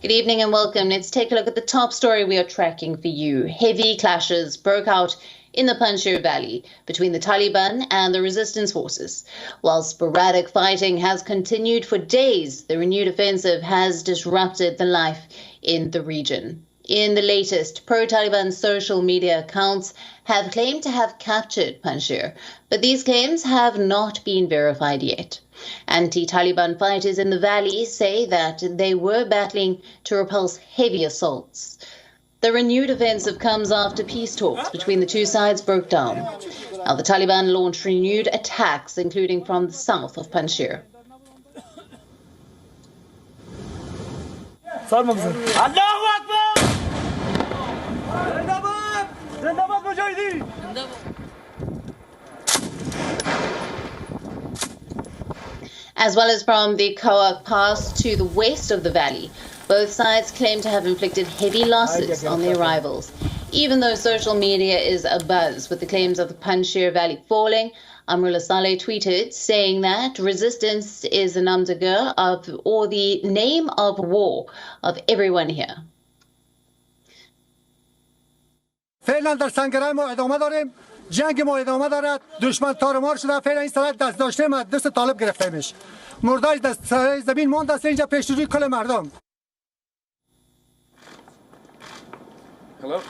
Good evening and welcome. Let's take a look at the top story we are tracking for you. Heavy clashes broke out in the Panjshir Valley between the Taliban and the resistance forces. While sporadic fighting has continued for days, the renewed offensive has disrupted the life in the region. In the latest, pro-Taliban social media accounts have claimed to have captured Panjshir, but these claims have not been verified yet. Anti-Taliban fighters in the valley say that they were battling to repulse heavy assaults. The renewed offensive comes after peace talks between the two sides broke down. Now, the Taliban launched renewed attacks, including from the south of Panjshir. As well as from the Kawak Pass to the west of the valley. Both sides claim to have inflicted heavy losses on their rivals. Even though social media is abuzz with the claims of the Panjshir Valley falling, Amrullah Saleh tweeted saying that resistance is the namdagar of, or the name of war of everyone here. جنگ ما ادامه دارد دشمن تارمار شده فعلا این سرعت دست داشته ما دست طالب گرفته میش مردای دست زمین مونده است اینجا پیش روی کل مردم. Hello.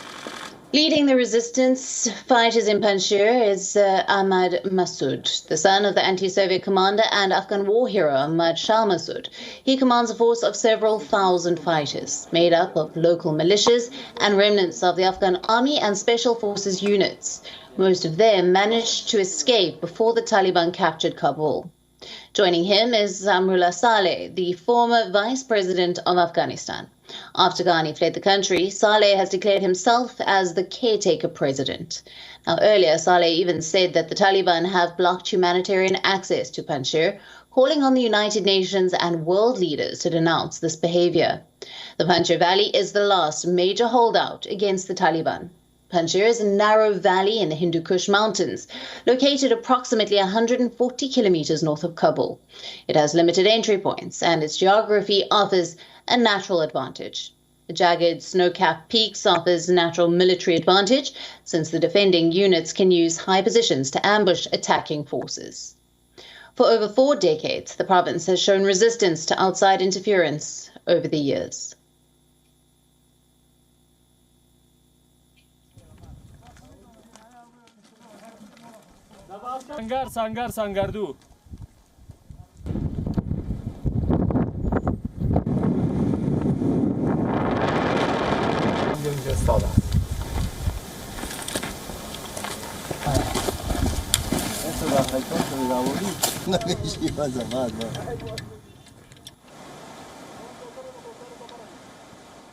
Leading the resistance fighters in Panjshir is Ahmad Massoud, the son of the anti-Soviet commander and Afghan war hero Ahmad Shah Massoud. He commands a force of several thousand fighters, made up of local militias and remnants of the Afghan army and special forces units. Most of them managed to escape before the Taliban captured Kabul. Joining him is Amrullah Saleh, the former vice president of Afghanistan. After Ghani fled the country, Saleh has declared himself as the caretaker president. Now, earlier, Saleh even said that the Taliban have blocked humanitarian access to Panjshir, calling on the United Nations and world leaders to denounce this behavior. The Panjshir Valley is the last major holdout against the Taliban. Panjshir is a narrow valley in the Hindu Kush Mountains, located approximately 140 kilometers north of Kabul. It has limited entry points, and its geography offers a natural advantage. The jagged snow-capped peaks offers natural military advantage, since the defending units can use high positions to ambush attacking forces. For over 4 decades, the province has shown resistance to outside interference over the years. Sangardu.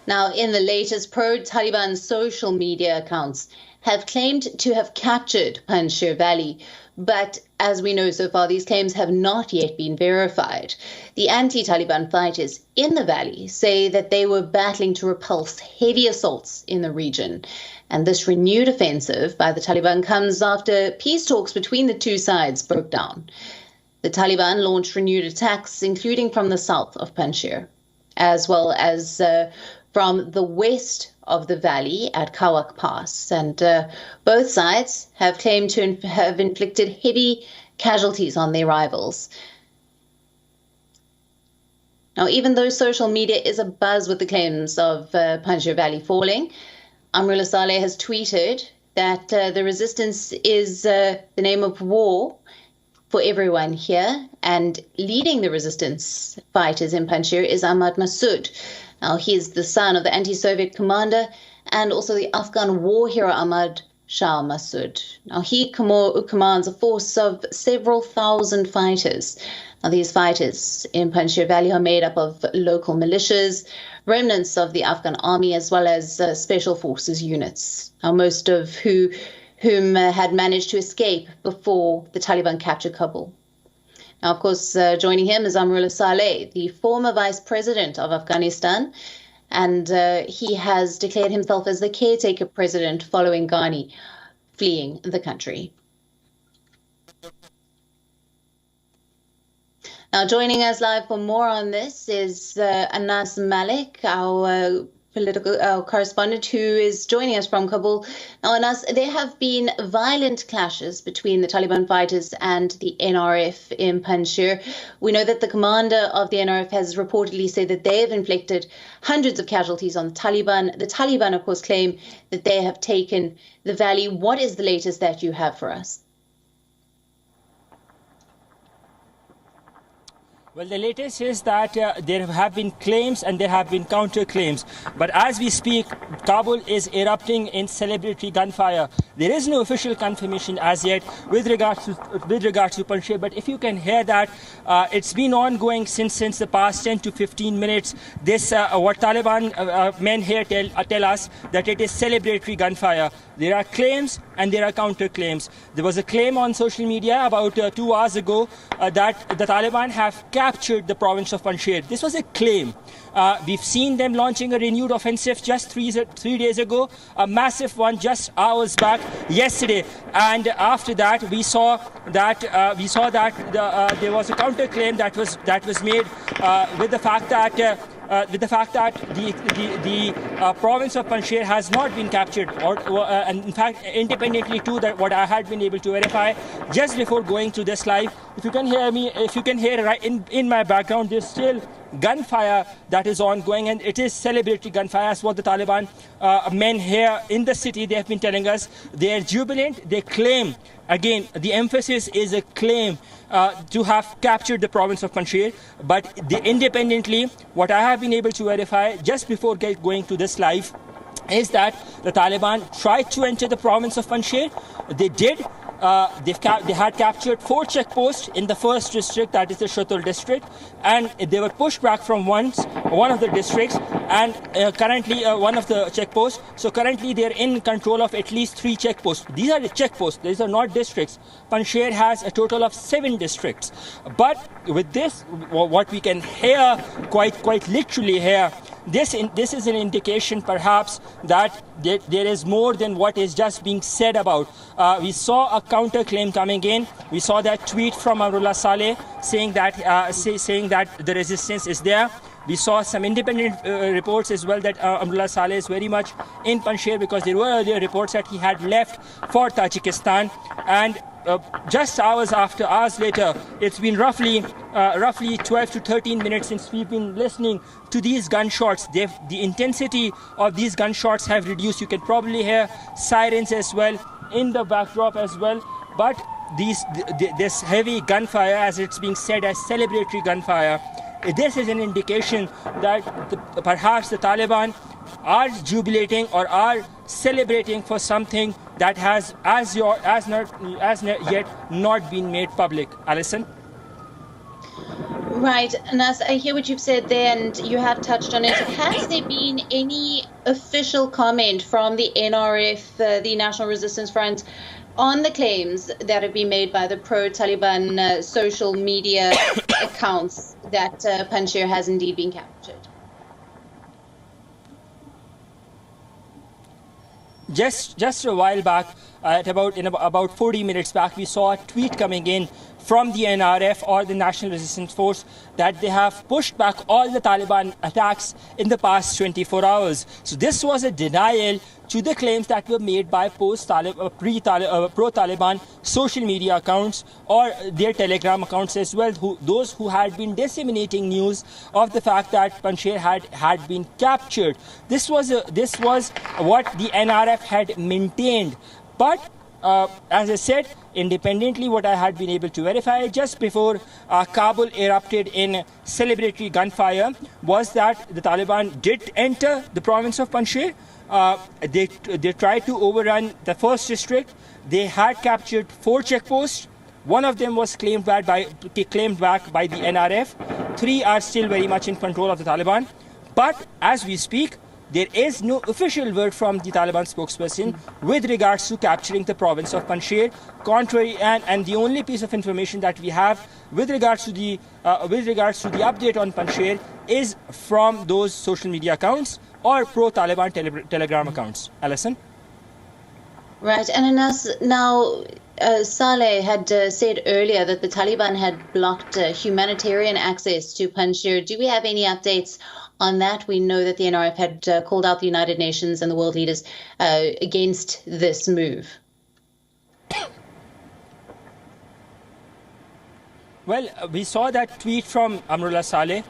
Now, in the latest, pro-Taliban social media accounts have claimed to have captured Panjshir Valley, but as we know so far, these claims have not yet been verified. The anti-Taliban fighters in the valley say that they were battling to repulse heavy assaults in the region. And this renewed offensive by the Taliban comes after peace talks between the two sides broke down. The Taliban launched renewed attacks, including from the south of Panjshir, as well as from the west of the valley at Kawak Pass. And both sides have claimed to have inflicted heavy casualties on their rivals. Now, even though social media is abuzz with the claims of Panjshir Valley falling, Amrullah Saleh has tweeted that the resistance is the name of war for everyone here, and leading the resistance fighters in Panjshir is Ahmad Massoud. Now, he is the son of the anti-Soviet commander and also the Afghan war hero Ahmad Shah Massoud. Now, he commands a force of several thousand fighters. Now, these fighters in Panjshir Valley are made up of local militias, remnants of the Afghan army, as well as special forces units, now most of whom had managed to escape before the Taliban captured Kabul. Now, of course, joining him is Amrullah Saleh, the former vice president of Afghanistan, and he has declared himself as the caretaker president following Ghani fleeing the country. Now, joining us live for more on this is Anas Malik, our political correspondent, who is joining us from Kabul. Now, Anas, there have been violent clashes between the Taliban fighters and the NRF in Panjshir. We know that the commander of the NRF has reportedly said that they have inflicted hundreds of casualties on the Taliban. The Taliban, of course, claim that they have taken the valley. What is the latest that you have for us? Well, the latest is that there have been claims and there have been counter-claims. But as we speak, Kabul is erupting in celebratory gunfire. There is no official confirmation as yet with regards to Panjshir. But if you can hear that, it's been ongoing since the past 10 to 15 minutes. This what Taliban men here tell us that it is celebratory gunfire. There are claims and there are counter-claims. There was a claim on social media about 2 hours ago that the Taliban have captured the province of Panjshir. This was a claim. We've seen them launching a renewed offensive just three days ago, a massive one just hours back yesterday. And after that, we saw that there was a counter-claim that was made with the fact that the province of Panjshir has not been captured, and in fact, independently too, that what I had been able to verify just before going to this live. If you can hear me, if you can hear right in my background, there's still gunfire that is ongoing, and it is celebratory gunfire, as what the Taliban men here in the city, they have been telling us. They are jubilant. They claim, again, the emphasis is a claim to have captured the province of Panjshir. But independently, what I have been able to verify just before going to this live is that the Taliban tried to enter the province of Panjshir. They did. They had captured 4 checkposts in the first district, that is the Shatul district, and they were pushed back from one of the districts, and currently one of the checkposts. So currently they are in control of at least 3 checkposts. These are the checkposts. These are not districts. Panjshir has a total of 7 districts. But with this, what we can hear, quite literally here, this is an indication perhaps that there is more than what is just being said about. We saw a counter-claim coming in. We saw that tweet from Amrullah Saleh saying that the resistance is there. We saw some independent reports as well that Amrullah Saleh is very much in Panjshir, because there were earlier reports that he had left for Tajikistan. And just hours later, it's been roughly 12 to 13 minutes since we've been listening to these gunshots. The intensity of these gunshots have reduced. You can probably hear sirens as well in the backdrop as well. But this heavy gunfire, as it's being said as celebratory gunfire, this is an indication that perhaps the Taliban are jubilating or are celebrating for something that has as yet not been made public. Alison? Right, Anas, I hear what you've said there, and you have touched on it. Has there been any official comment from the NRF, the National Resistance Front, on the claims that have been made by the pro-Taliban social media accounts that Panjshir has indeed been captured? Just a while back, about 40 minutes back, we saw a tweet coming in from the NRF or the National Resistance Force that they have pushed back all the Taliban attacks in the past 24 hours. So this was a denial to the claims that were made by pro-Taliban social media accounts or their Telegram accounts as well, those who had been disseminating news of the fact that Panjshir had been captured. This was what the NRF had maintained. But as I said, independently, what I had been able to verify just before Kabul erupted in celebratory gunfire was that the Taliban did enter the province of Panjshir. They tried to overrun the first district. They had captured 4 checkposts. One of them was claimed back by the NRF. 3 are still very much in control of the Taliban. But as we speak, there is no official word from the Taliban spokesperson with regards to capturing the province of Panjshir. Contrary, and the only piece of information that we have with regards to the update on Panjshir is from those social media accounts or pro-Taliban Telegram accounts. Alison? Right, and Anas, now Saleh had said earlier that the Taliban had blocked humanitarian access to Panjshir. Do we have any updates on that? We know that the NRF had called out the United Nations and the world leaders against this move. Well, we saw that tweet from Amrullah Saleh.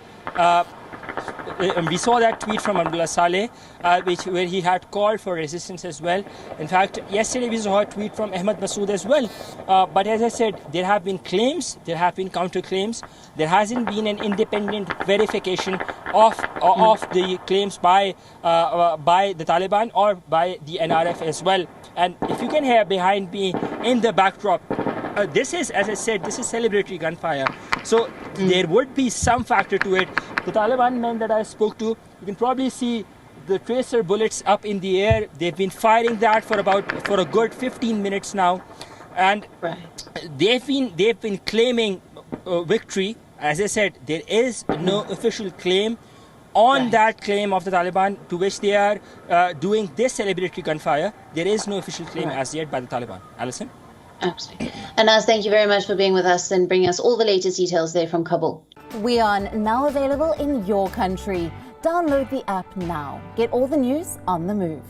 Where he had called for resistance as well. In fact, yesterday we saw a tweet from Ahmad Massoud as well. But as I said, there have been claims, there have been counterclaims. There hasn't been an independent verification of the claims by the Taliban or by the NRF as well. And if you can hear behind me in the backdrop, this is, as I said, this is celebratory gunfire. So there would be some factor to it. The Taliban men that I spoke to, you can probably see the tracer bullets up in the air. They've been firing that for a good 15 minutes now, and they've been claiming victory. As I said, there is no official claim on that claim of the Taliban to which they are doing this celebratory gunfire. There is no official claim as yet by the Taliban. Alison? Absolutely. Anas, thank you very much for being with us and bringing us all the latest details there from Kabul. WION, now available in your country. Download the app now. Get all the news on the move.